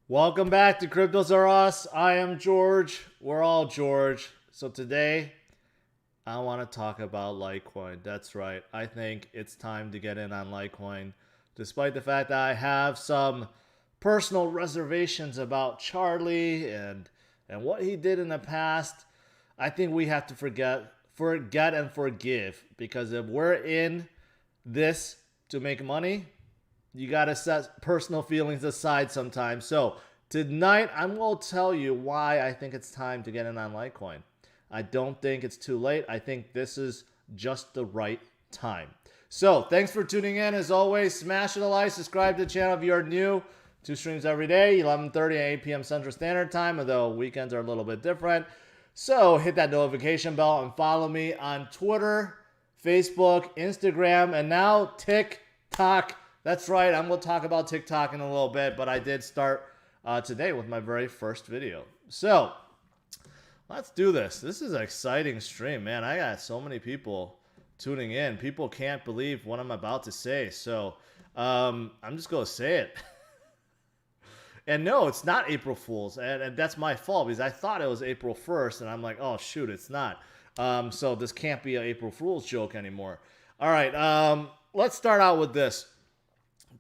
Welcome back to CryptosRUs. I am George. We're all George. So today, I want to talk about Litecoin. That's right. I think it's time to get in on Litecoin. Despite the fact that I have some personal reservations about Charlie and what he did in the past, I think we have to forget and forgive. Because if we're in this to make money, you got to set personal feelings aside sometimes. So tonight, I'm going to tell you why I think it's time to get in on Litecoin. I don't think it's too late. I think this is just the right time. So thanks for tuning in. As always, smash the like, subscribe to the channel if you're new. 2 streams every day, 11:30 and 8 p.m. Central Standard Time, although weekends are a little bit different. So hit that notification bell and follow me on Twitter, Facebook, Instagram, and now TikTok. That's right, I'm going to talk about TikTok in a little bit, but I did start today with my very first video. So, let's do this. This is an exciting stream, man. I got so many people tuning in. People can't believe what I'm about to say, so I'm just going to say it. And no, it's not April Fool's, and that's my fault because I thought it was April 1st, and I'm like, oh, shoot, it's not. So this can't be an April Fool's joke anymore. All right, let's start out with this.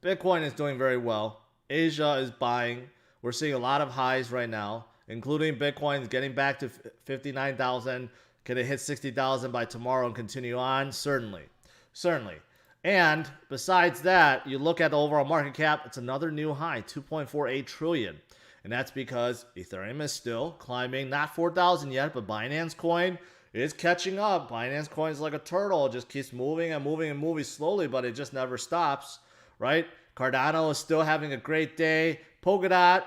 Bitcoin is doing very well. Asia is buying. We're seeing a lot of highs right now, including Bitcoin's getting back to 59,000. Can it hit 60,000 by tomorrow and continue on? Certainly. And besides that, you look at the overall market cap, it's another new high, 2.48 trillion. And that's because Ethereum is still climbing, not 4,000 yet, but Binance Coin is catching up. Binance Coin is like a turtle. It just keeps moving and moving and moving slowly, but it just never stops. Right? Cardano is still having a great day. Polkadot,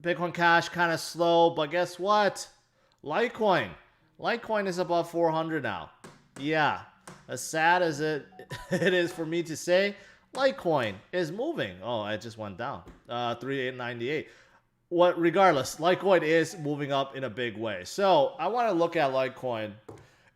Bitcoin Cash kind of slow, but guess what? Litecoin is above 400 now. Yeah, as sad as it is for me to say, Litecoin is moving. Oh, it just went down. 3898. Regardless, Litecoin is moving up in a big way. So I want to look at Litecoin,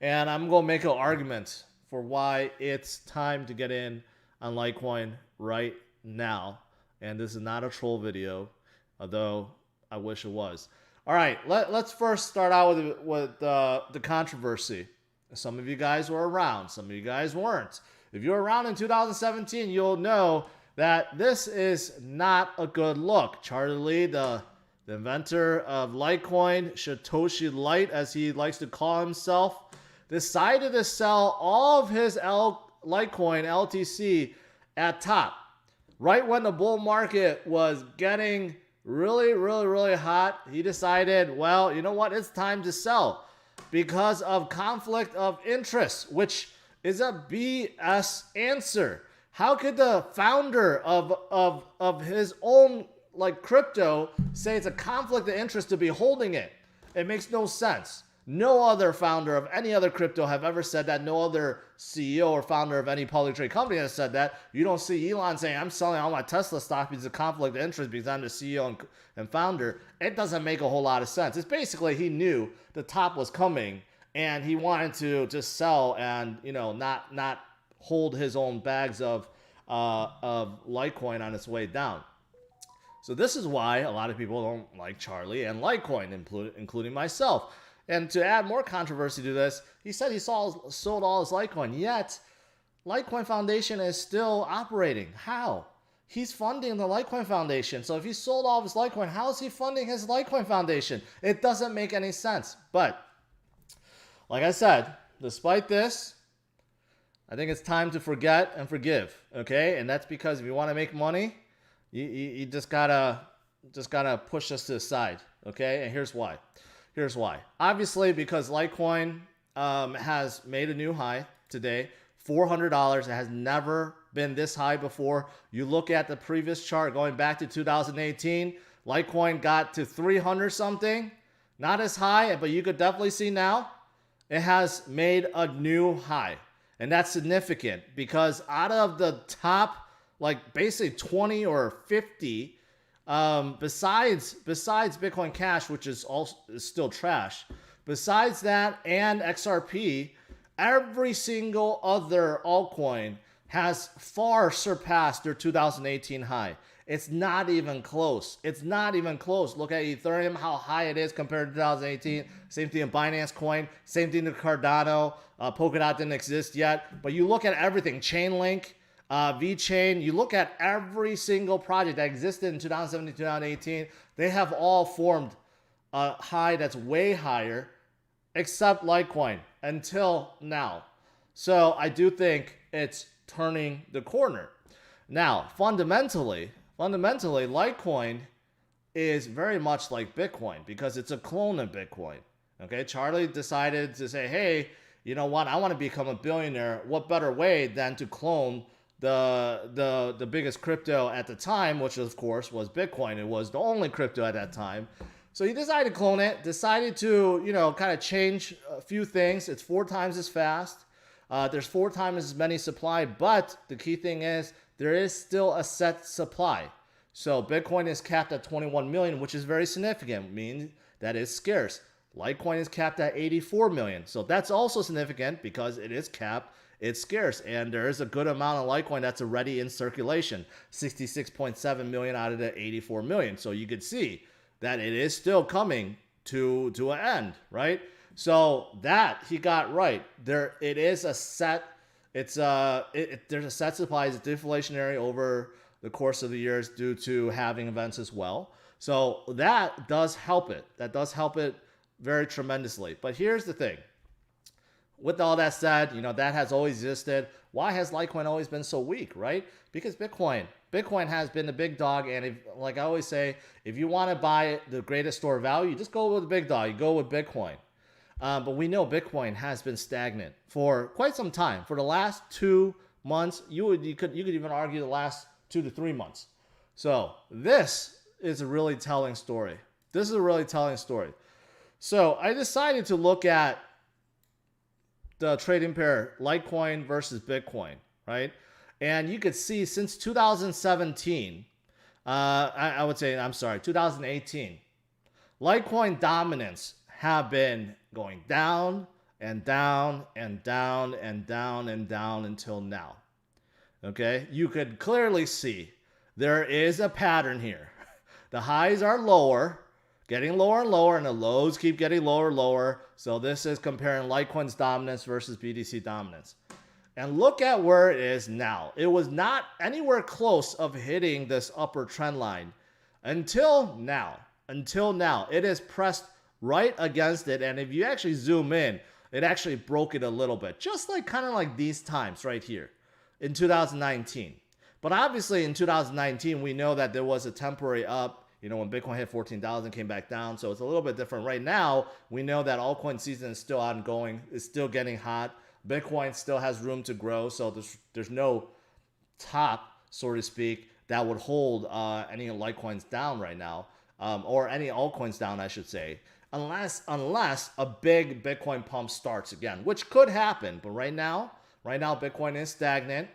and I'm going to make an argument for why it's time to get in on Litecoin right now. And this is not a troll video, although I wish it was. All right, let's first start out with the controversy. Some of you guys were around. Some of you guys weren't. If you were around in 2017, you'll know that this is not a good look. Charlie Lee, the inventor of Litecoin, Satoshi Light, as he likes to call himself, decided to sell all of his Litecoin LTC at top. Right when the bull market was getting really hot, he decided, well, you know what? It's time to sell because of conflict of interest, which is a BS answer. How could the founder of his own crypto say it's a conflict of interest to be holding it? It makes no sense. No other founder of any other crypto have ever said that. No other CEO or founder of any public trade company has said that. You don't see Elon saying, I'm selling all my Tesla stock because of conflict of interest because I'm the CEO and founder. It doesn't make a whole lot of sense. It's basically he knew the top was coming and he wanted to just sell and, not hold his own bags of Litecoin on its way down. So this is why a lot of people don't like Charlie and Litecoin, including myself. And to add more controversy to this, he said he sold all his Litecoin, yet Litecoin Foundation is still operating. How? He's funding the Litecoin Foundation. So if he sold all of his Litecoin, how is he funding his Litecoin Foundation? It doesn't make any sense. But like I said, despite this, I think it's time to forget and forgive. Okay? And that's because if you want to make money, you just gotta push this to the side. Okay? And here's why. Obviously, because Litecoin has made a new high today, $400. It has never been this high before. You look at the previous chart going back to 2018, Litecoin got to 300 something. Not as high, but you could definitely see now it has made a new high. And that's significant because out of the top, basically 20 or 50, besides Bitcoin Cash, which is still trash, besides that and XRP, every single other altcoin has far surpassed their 2018 high. It's not even close. It's not even close. Look at Ethereum, how high it is compared to 2018. Same thing in Binance Coin. Same thing in Cardano. Polkadot didn't exist yet. But you look at everything. Chainlink, VeChain. You look at every single project that existed in 2017, 2018. They have all formed a high that's way higher, except Litecoin until now. So I do think it's turning the corner. Now, fundamentally, Litecoin is very much like Bitcoin because it's a clone of Bitcoin. Okay, Charlie decided to say, hey, you know what? I want to become a billionaire. What better way than to clone the biggest crypto at the time, which of course was Bitcoin. It was the only crypto at that time. So he decided to clone it, decided to, kind of change a few things. It's 4 times as fast. There's 4 times as many supply, but the key thing is there is still a set supply. So Bitcoin is capped at 21 million, which is very significant, meaning that it's scarce. Litecoin is capped at 84 million. So that's also significant because it is capped, it's scarce, and there is a good amount of Litecoin that's already in circulation, 66.7 million out of the 84 million. So you could see that it is still coming to an end, right? So that he got right. There, it is a set. There's a set supply. It's deflationary over the course of the years due to having events as well. So that does help it. That does help it very tremendously. But here's the thing. With all that said, that has always existed. Why has Litecoin always been so weak, right? Because Bitcoin has been the big dog. And if, like I always say, if you want to buy the greatest store of value, you just go with the big dog. You go with Bitcoin. But we know Bitcoin has been stagnant for quite some time. For the last 2 months, you could even argue the last 2 to 3 months. So this is a really telling story. This is a really telling story. So I decided to look at the trading pair Litecoin versus Bitcoin, right? And you could see since 2017, I would say, 2018, Litecoin dominance have been going down and down and down and down and down until now. Okay, you could clearly see there is a pattern here. The highs are lower, getting lower and lower, and the lows keep getting lower and lower. So this is comparing Litecoin's dominance versus BTC dominance. And look at where it is now. It was not anywhere close of hitting this upper trend line until now. Until now, it is pressed right against it, and if you actually zoom in, it actually broke it a little bit, just like kind of like these times right here in 2019. But obviously in 2019, we know that there was a temporary up, when Bitcoin hit 14,000, came back down. So it's a little bit different right now. We know that altcoin season is still ongoing. It's still getting hot. Bitcoin still has room to grow. So there's no top, so to speak, that would hold any Litecoins down right now, or any altcoins down, I should say. Unless a big Bitcoin pump starts again, which could happen. But right now Bitcoin is stagnant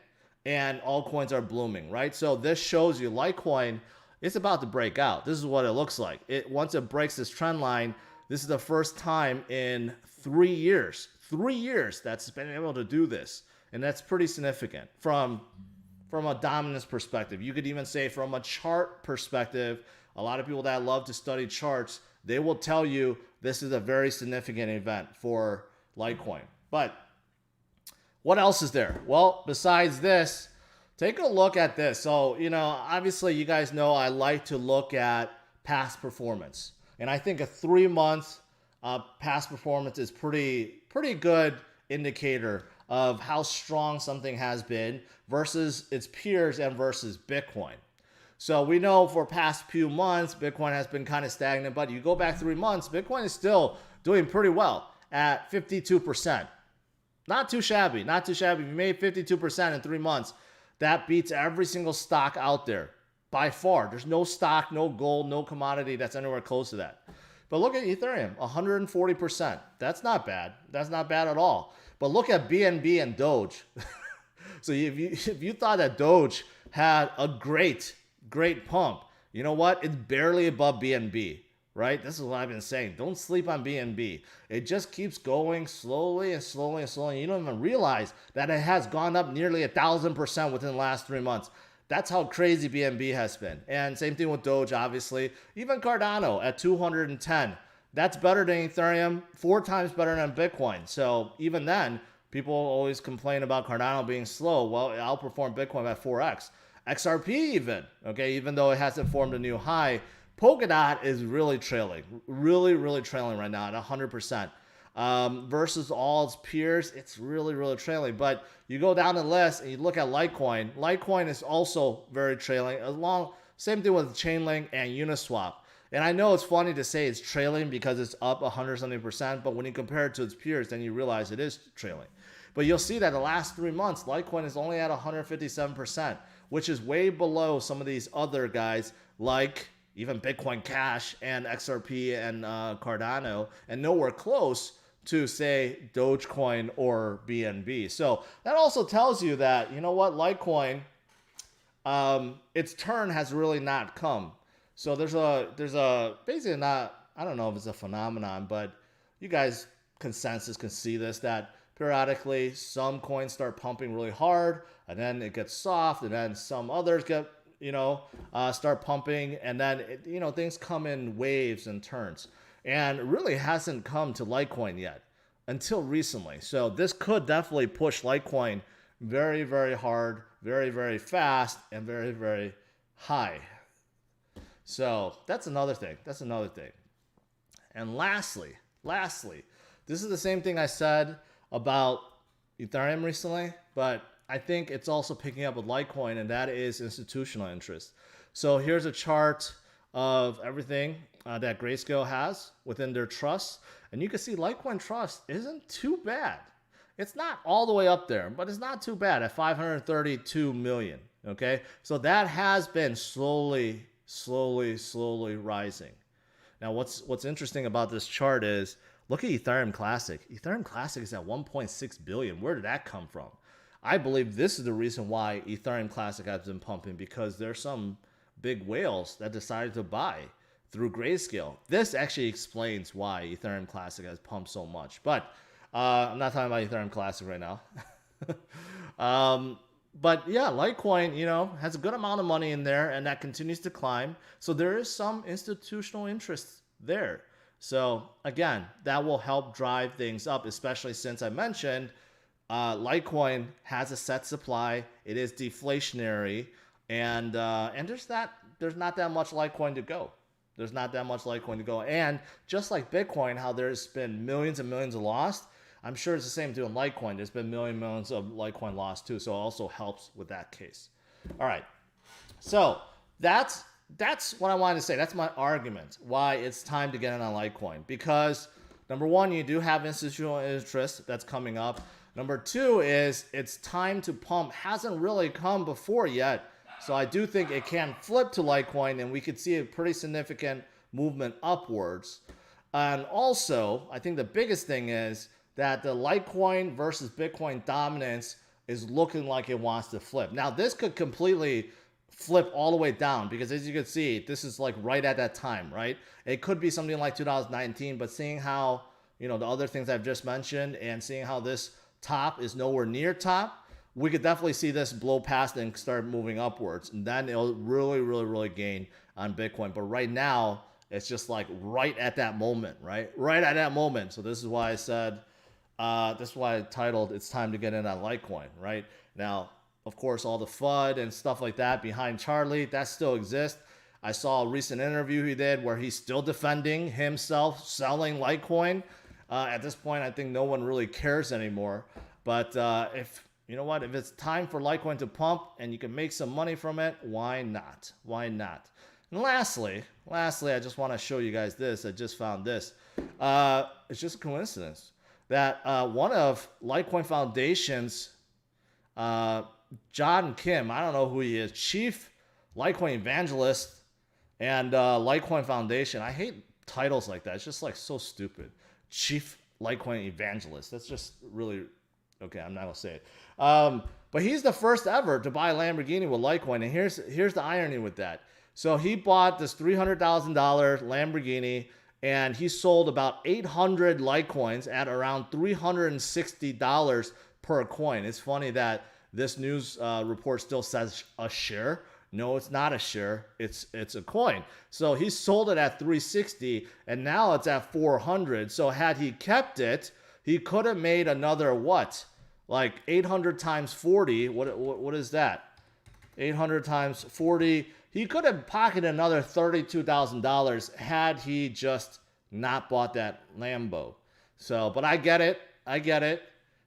and altcoins are blooming, right? So this shows you Litecoin is about to break out. This is what it looks like. Once it breaks this trend line, this is the first time in 3 years that's been able to do this. And that's pretty significant from a dominance perspective. You could even say from a chart perspective, a lot of people that love to study charts, they will tell you this is a very significant event for Litecoin. But what else is there? Well, besides this, take a look at this. So, obviously you guys know I like to look at past performance. And I think a 3-month past performance is pretty good indicator of how strong something has been versus its peers and versus Bitcoin. So we know for past few months, Bitcoin has been kind of stagnant, but you go back 3 months, Bitcoin is still doing pretty well at 52%. Not too shabby, not too shabby. If you made 52% in 3 months, that beats every single stock out there by far. There's no stock, no gold, no commodity that's anywhere close to that. But look at Ethereum, 140%. That's not bad. That's not bad at all. But look at BNB and Doge. So if you thought that Doge had a great pump, you know what? It's barely above BNB. right? This is what I've been saying. Don't sleep on BNB. It just keeps going slowly and slowly and slowly. You don't even realize that it has gone up nearly 1,000% within the last 3 months. That's how crazy BNB has been. And same thing with Doge, obviously. Even Cardano at 210. That's better than Ethereum, 4 times better than Bitcoin. So even then, people always complain about Cardano being slow. Well, it outperformed Bitcoin by 4x. XRP even, okay, even though it hasn't formed a new high, Polkadot is really trailing, really trailing right now at 100%. Versus all its peers, it's really trailing. But you go down the list and you look at Litecoin. Litecoin is also very trailing. Same thing with Chainlink and Uniswap. And I know it's funny to say it's trailing because it's up 100-something%, but when you compare it to its peers, then you realize it is trailing. But you'll see that the last 3 months, Litecoin is only at 157%, which is way below some of these other guys like even Bitcoin Cash and XRP and Cardano, and nowhere close to, say, Dogecoin or BNB. So that also tells you that, you know what, Litecoin, its turn has really not come. So there's a basically not, I don't know if it's a phenomenon, but you guys consensus can see this, that periodically some coins start pumping really hard and then it gets soft, and then some others get, start pumping, and then things come in waves and turns, and it really hasn't come to Litecoin yet until recently. So this could definitely push Litecoin very hard, very fast, and very high. So that's another thing. And lastly, this is the same thing I said about Ethereum recently, but I think it's also picking up with Litecoin, and that is institutional interest. So here's a chart of everything that Grayscale has within their trusts, and you can see Litecoin Trust isn't too bad. It's not all the way up there, but it's not too bad at 532 million. Okay, so that has been slowly rising. Now, what's interesting about this chart is look at Ethereum Classic. Ethereum Classic is at 1.6 billion. Where did that come from? I believe this is the reason why Ethereum Classic has been pumping, because there's some big whales that decided to buy through Grayscale. This actually explains why Ethereum Classic has pumped so much. But I'm not talking about Ethereum Classic right now. But yeah, Litecoin, has a good amount of money in there, and that continues to climb. So there is some institutional interest there. So again, that will help drive things up, especially since I mentioned Litecoin has a set supply. It is deflationary, and there's not that much Litecoin to go. And just like Bitcoin, how there's been millions and millions of lost, I'm sure it's the same too in Litecoin. There's been millions of Litecoin lost too, so it also helps with that case. All right, so that's what I wanted to say. That's my argument why it's time to get in on Litecoin, because number one, you do have institutional interest that's coming up. Number two is it's time to pump. Hasn't really come before yet, so I do think it can flip to Litecoin, and we could see a pretty significant movement upwards. And also, I think the biggest thing is that the Litecoin versus Bitcoin dominance is looking like it wants to flip. Now, this could completely flip all the way down, because as you can see, this is like right at that time, right? It could be something like 2019, but seeing how, the other things I've just mentioned, and seeing how this top is nowhere near top, we could definitely see this blow past and start moving upwards, and then it'll really gain on Bitcoin. But right now, it's just like right at that moment, right? Right at that moment. So this is why I said, this is why I titled "It's Time to Get In on Litecoin." Right now, of course, all the FUD and stuff like that behind Charlie, that still exists. I saw a recent interview he did where he's still defending himself selling Litecoin. At this point, I think no one really cares anymore. But if it's time for Litecoin to pump and you can make some money from it, why not? And lastly, I just want to show you guys this. I just found this. It's just a coincidence that one of Litecoin Foundation's, John Kim, I don't know who he is, Chief Litecoin Evangelist and Litecoin Foundation. I hate titles like that. It's just like so stupid. Chief Litecoin Evangelist. That's just really Okay, I'm not gonna say it. But he's the first ever to buy a Lamborghini with Litecoin, and here's the irony with that. So he bought this $300,000 Lamborghini, and he sold about 800 Litecoins at around $360 per coin. It's funny that this news report still says a share. No, it's not a share. It's a coin. So he sold it at 360, and now it's at 400. So had he kept it, he could have made another what? Like 800 times 40. What is that? 800 times 40. He could have pocketed another $32,000 had he just not bought that Lambo. So, but I get it. I get it.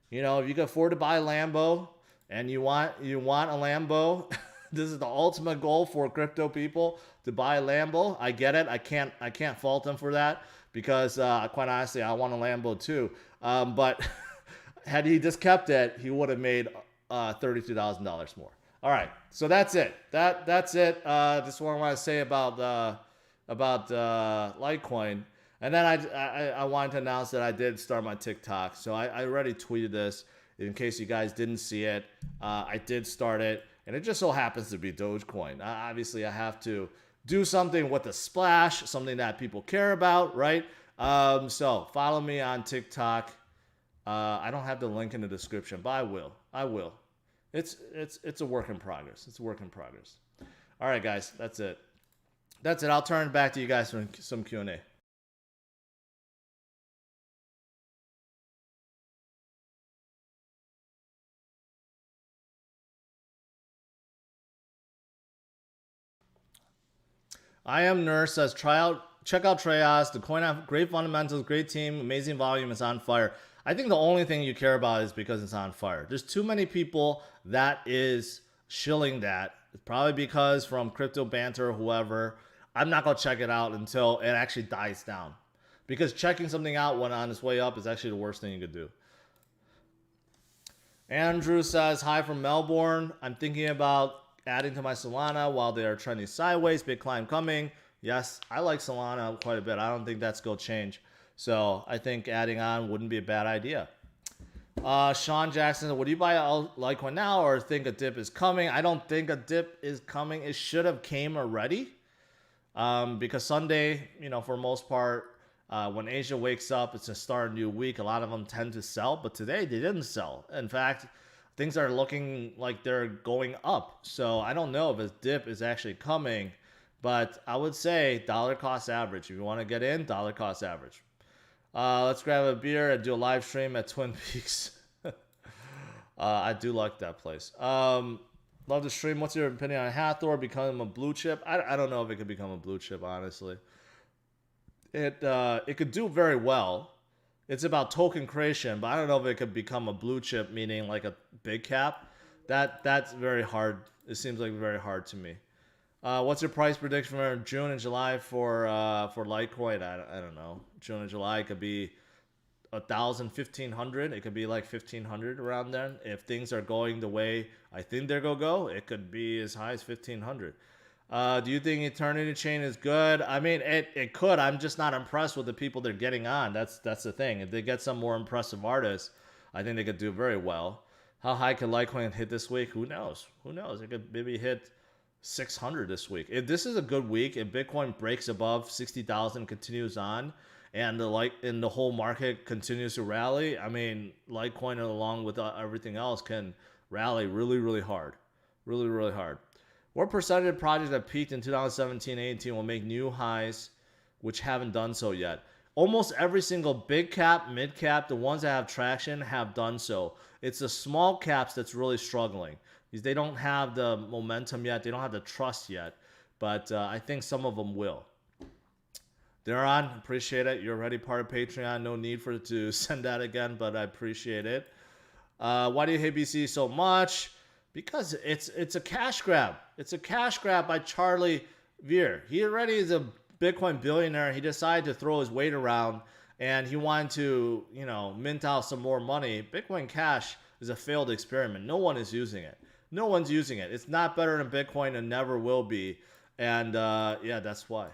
You know, if you can afford to buy a Lambo and you want a Lambo, this is the ultimate goal for crypto people, to buy a Lambo. I get it. I can't fault them for that, because quite honestly, I want a Lambo too. But had he just kept it, he would have made $32,000 more. All right, so that's it. That's it. Just what I want to say about Litecoin. And then I wanted to announce that I did start my TikTok. So I already tweeted this in case you guys didn't see it. I did start it, and it just so happens to be Dogecoin. Obviously, I have to do something with a splash, something that people care about, right? So follow me on TikTok. I don't have the link in the description, but I will. It's a work in progress. It's a work in progress. All right, guys, that's it. I'll turn it back to you guys for some Q&A. I am Nurse says check out Treyas. The coin have great fundamentals, great team, amazing volume. It's on fire. I think the only thing you care about is because it's on fire. There's too many people that is shilling that. It's probably because from crypto banter or whoever. I'm not gonna check it out until it actually dies down, because checking something out when on its way up is actually the worst thing you could do. Andrew says, hi from Melbourne. I'm thinking about adding to my Solana while they are trending sideways. Big climb coming. Yes, I like Solana quite a bit. I don't think that's going to change. So I think adding on wouldn't be a bad idea. Sean Jackson, would you buy a Litecoin now or think a dip is coming? I don't think a dip is coming. It should have came already. Because Sunday, you know, for the most part, when Asia wakes up, it's a start a new week. A lot of them tend to sell, but today they didn't sell. In fact, things are looking like they're going up. So I don't know if a dip is actually coming, but I would say dollar cost average. If you want to get in, dollar cost average. Let's grab a beer and do a live stream at Twin Peaks. I do like that place. Love the stream. What's your opinion on Hathor becoming a blue chip? I don't know if it could become a blue chip, honestly. It could do very well. It's about token creation, but I don't know if it could become a blue chip, meaning like a big cap. That's very hard. It seems like very hard to me. What's your price prediction for June and July for Litecoin? I don't know. June and July could be 1,000, 1,500. It could be like 1,500 around then. If things are going the way I think they're gonna go, it could be as high as 1,500. Do you think Eternity Chain is good? I mean, it could. I'm just not impressed with the people they're getting on. That's the thing. If they get some more impressive artists, I think they could do very well. How high could Litecoin hit this week? Who knows? Who knows? It could maybe hit 600 this week. If this is a good week, if Bitcoin breaks above 60,000, continues on, and the whole market continues to rally, I mean, Litecoin along with everything else can rally really, really hard. Really, really hard. What percentage of projects that peaked in 2017-18 will make new highs, which haven't done so yet? Almost every single big cap, mid cap, the ones that have traction have done so. It's the small caps that's really struggling, because they don't have the momentum yet. They don't have the trust yet. But I think some of them will. Daron, appreciate it. You're already part of Patreon. No need for it to send that again, but I appreciate it. Why do you hate BC so much? Because it's a cash grab. It's a cash grab by Charlie Veer. He already is a Bitcoin billionaire. He decided to throw his weight around, and he wanted to, you know, mint out some more money. Bitcoin Cash is a failed experiment. No one is using it. No one's using it. It's not better than Bitcoin and never will be. And yeah, that's why.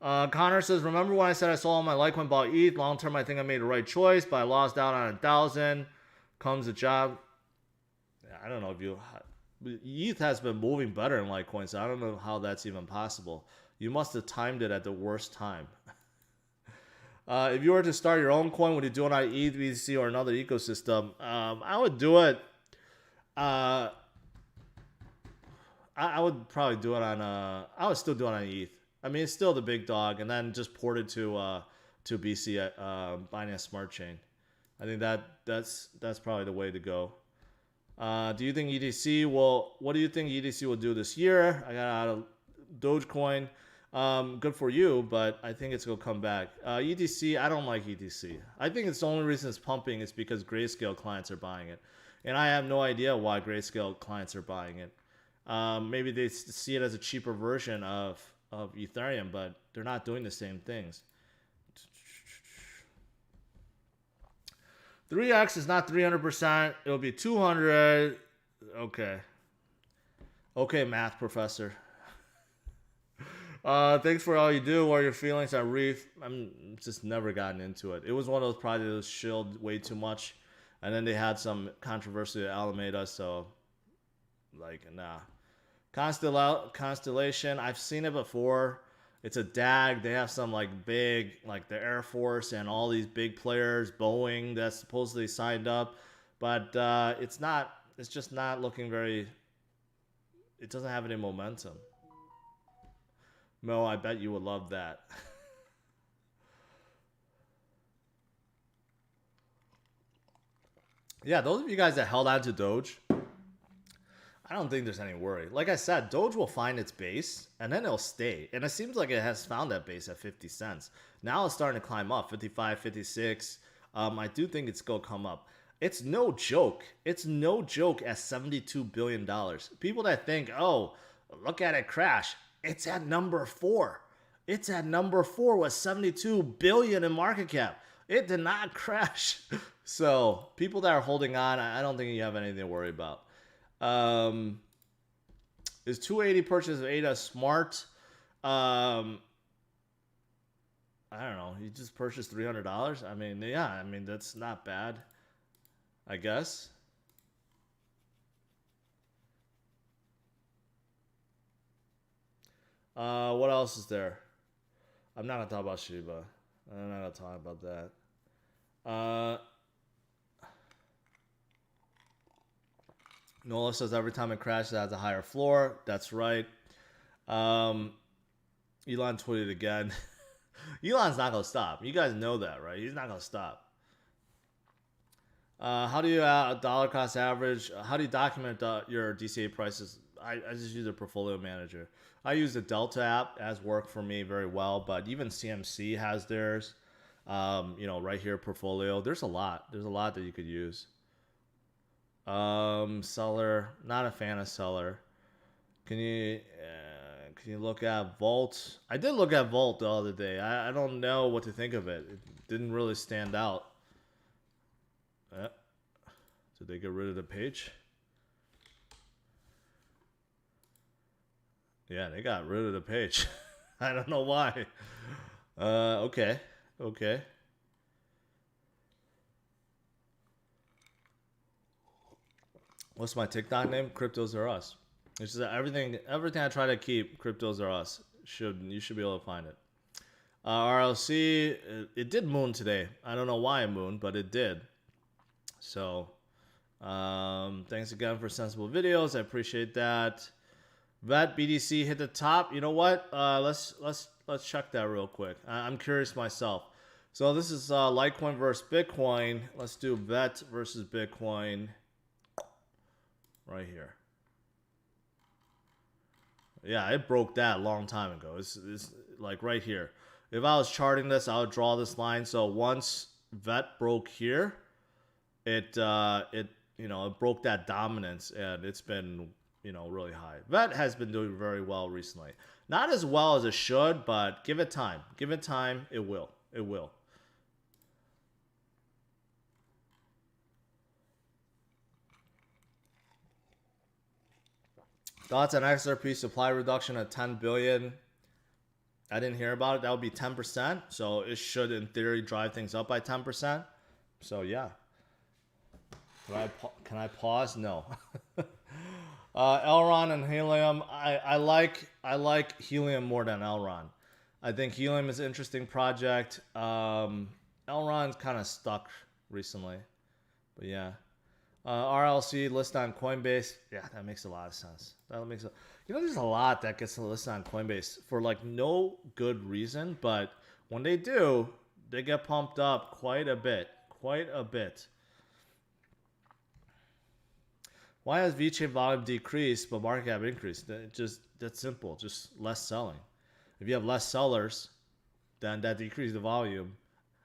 Connor says, remember when I said I sold all my Litecoin, bought ETH? Long term, I think I made the right choice, but I lost out on 1,000. Comes the job. I don't know if you. ETH has been moving better in Litecoin, so I don't know how that's even possible. You must have timed it at the worst time. If you were to start your own coin, would you do it on ETH, BTC, or another ecosystem? I would do it. I would probably do it on. I would still do it on ETH. I mean, it's still the big dog, and then just port it to BC at Binance Smart Chain. I think that's probably the way to go. Do you think ETC will? What do you think ETC will do this year? I got out of Dogecoin. Good for you, but I think it's gonna come back. ETC, I don't like ETC. I think it's the only reason it's pumping is because Grayscale clients are buying it, and I have no idea why Grayscale clients are buying it. Maybe they see it as a cheaper version of Ethereum, but they're not doing the same things. 3x is not 300%. It'll be 200. Okay. Okay, math professor. Thanks for all you do. What are your feelings on Reef? I'm just never gotten into it. It was one of those projects that was shilled way too much. And then they had some controversy at Alameda, so like, nah. Constellation, I've seen it before. It's a DAG. They have some like big, like the Air Force and all these big players, Boeing, that's supposedly signed up. But it's just not looking very, it doesn't have any momentum. Mo, I bet you would love that. Yeah, those of you guys that held on to Doge, I don't think there's any worry. Like I said, Doge will find its base, and then it'll stay. And it seems like it has found that base at 50 cents. Now it's starting to climb up, 55, 56. I do think it's going to come up. It's no joke. It's no joke at $72 billion. People that think, oh, look at it crash. It's at number 4. It's at number 4 with 72 billion in market cap. It did not crash. So people that are holding on, I don't think you have anything to worry about. Is 280 purchase of ADA smart? I don't know. You just purchased $300. I mean, yeah. I mean, that's not bad, I guess. What else is there? I'm not gonna talk about Shiba. I'm not gonna talk about that. Nola says every time it crashes, it has a higher floor. That's right. Elon tweeted again. Elon's not gonna stop. You guys know that, right? He's not gonna stop. How do you dollar cost average? How do you document your DCA prices? I just use a portfolio manager. I use the Delta app, as worked for me very well, but even CMC has theirs. Right here, portfolio. There's a lot. There's a lot that you could use. Seller, not a fan of Seller. Can you look at Vault? I did look at Vault the other day. I don't know what to think of it. It didn't really stand out. Did they get rid of the page? Yeah, they got rid of the page. I don't know why. Okay. What's my TikTok name? CryptosRUs. It's just everything I try to keep, CryptosRUs. You should be able to find it. RLC, it did moon today. I don't know why it mooned, but it did. So, thanks again for sensible videos. I appreciate that. Vet BDC hit the top. You know what? Let's check that real quick. I'm curious myself. So this is Litecoin versus Bitcoin. Let's do Vet versus Bitcoin right here. Yeah, it broke that a long time ago. It's like right here. If I was charting this, I would draw this line. So once Vet broke here, it broke that dominance, and it's been really high. Vet has been doing very well recently. Not as well as it should, but give it time. Give it time, it will. It will. Thoughts on XRP supply reduction at 10 billion? I didn't hear about it. That would be 10%. So it should, in theory, drive things up by 10%. So yeah. Can I pause? No. Elron and Helium. I like Helium more than Elron. I think Helium is an interesting project. Elron's kind of stuck recently, but yeah. RLC listed on Coinbase. Yeah, that makes a lot of sense. There's a lot that gets listed on Coinbase for like no good reason, but when they do, they get pumped up quite a bit. Why has VeChain volume decreased but market cap increased? That's simple. Just less selling. If you have less sellers, then that decreases the volume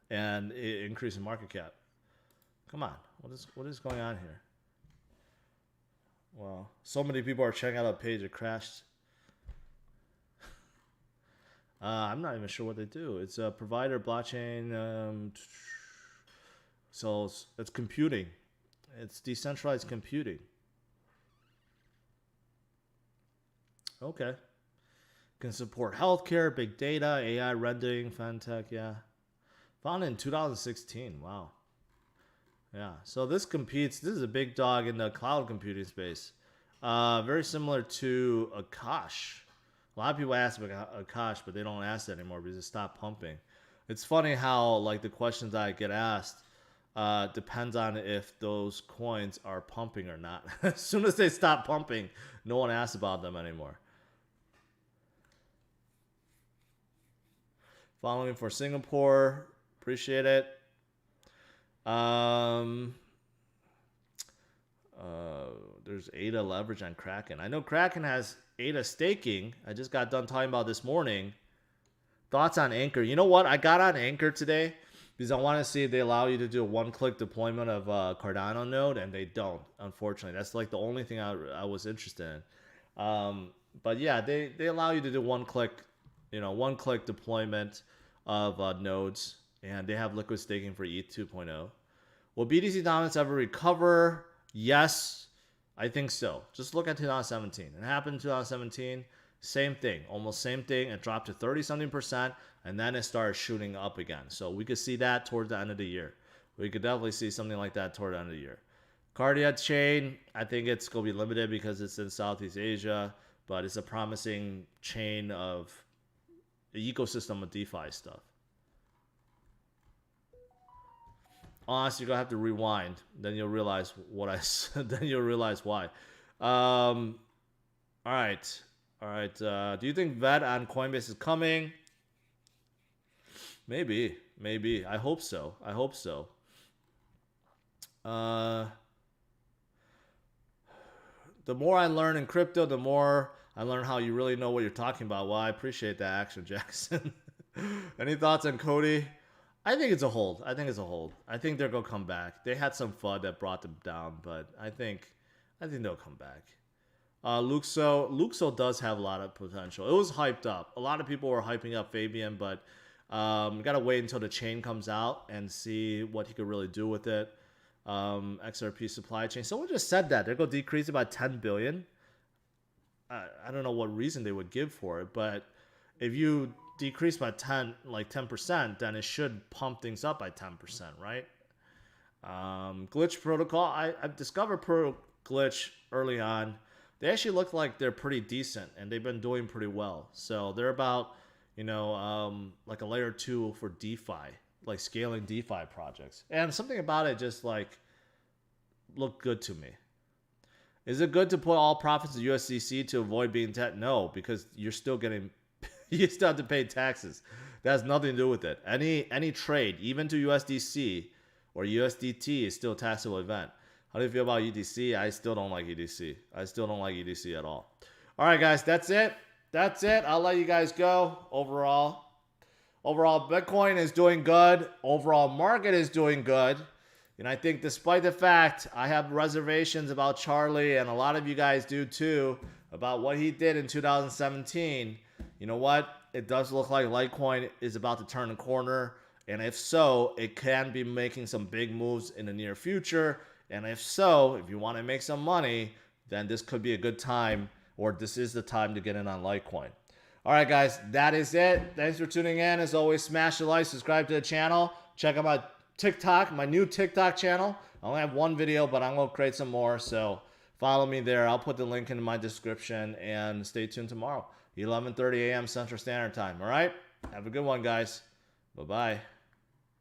and it increases market cap. Come on, what is going on here? Well, so many people are checking out a page that crashed. I'm not even sure what they do. It's a provider blockchain. So it's computing. It's decentralized computing. Okay. Can support healthcare, big data, AI rendering, fintech. Yeah. Founded in 2016. Wow. Yeah. So this competes. This is a big dog in the cloud computing space. Very similar to Akash. A lot of people ask about Akash, but they don't ask that anymore because it stopped pumping. It's funny how like the questions I get asked depends on if those coins are pumping or not. As soon as they stop pumping, no one asks about them anymore. Following for Singapore, appreciate it. There's ADA leverage on Kraken. I know Kraken has ADA staking. I just got done talking about this morning. Thoughts on Anchor? You know what? I got on Anchor today because I want to see if they allow you to do a one-click deployment of Cardano node, and they don't, unfortunately. That's like the only thing I was interested in. But yeah, they allow you to do one-click deployment of nodes, and they have liquid staking for ETH 2.0. Will BTC dominance ever recover? Yes, I think so. Just look at 2017. It happened in 2017. Same thing, almost same thing. It dropped to 30-something%, and then it started shooting up again. So we could see that towards the end of the year. We could definitely see something like that toward the end of the year. Cardia chain, I think it's going to be limited because it's in Southeast Asia, but it's a promising chain of the ecosystem of DeFi stuff. Honestly, you're gonna have to rewind. Then you'll realize what I said. Then you'll realize why. All right. Do you think VET on Coinbase is coming? Maybe. I hope so. The more I learn in crypto, the more I learn how you really know what you're talking about. Well, I appreciate that action, Jackson. Any thoughts on Cody? I think it's a hold. I think they're gonna come back. They had some FUD that brought them down, but I think they'll come back. Luxo does have a lot of potential. It was hyped up. A lot of people were hyping up Fabian, but gotta wait until the chain comes out and see what he could really do with it. XRP supply chain. Someone just said that they're gonna decrease it by 10 billion. I don't know what reason they would give for it, but if you decrease by 10%, then it should pump things up by 10%, right? Glitch protocol. I've discovered Glitch early on. They actually look like they're pretty decent, and they've been doing pretty well. So they're about, like a layer 2 for DeFi, like scaling DeFi projects. And something about it just like looked good to me. Is it good to put all profits to USDC to avoid being taxed? No, because you're still getting, you still have to pay taxes. That has nothing to do with it. Any trade, even to USDC or USDT, is still a taxable event. How do you feel about UDC? I still don't like UDC. I still don't like UDC at all. All right, guys, that's it. I'll let you guys go. Overall, Bitcoin is doing good. Overall, market is doing good. And I think despite the fact I have reservations about Charlie, and a lot of you guys do too, about what he did in 2017, you know what? It does look like Litecoin is about to turn a corner. And if so, it can be making some big moves in the near future. And if so, if you want to make some money, then this could be a good time, or this is the time to get in on Litecoin. All right, guys, that is it. Thanks for tuning in. As always, smash the like, subscribe to the channel. Check out my TikTok, my new TikTok channel. I only have one video, but I'm going to create some more. So follow me there. I'll put the link in my description, and stay tuned tomorrow, 11:30 a.m. Central Standard Time. All right? Have a good one, guys. Bye-bye.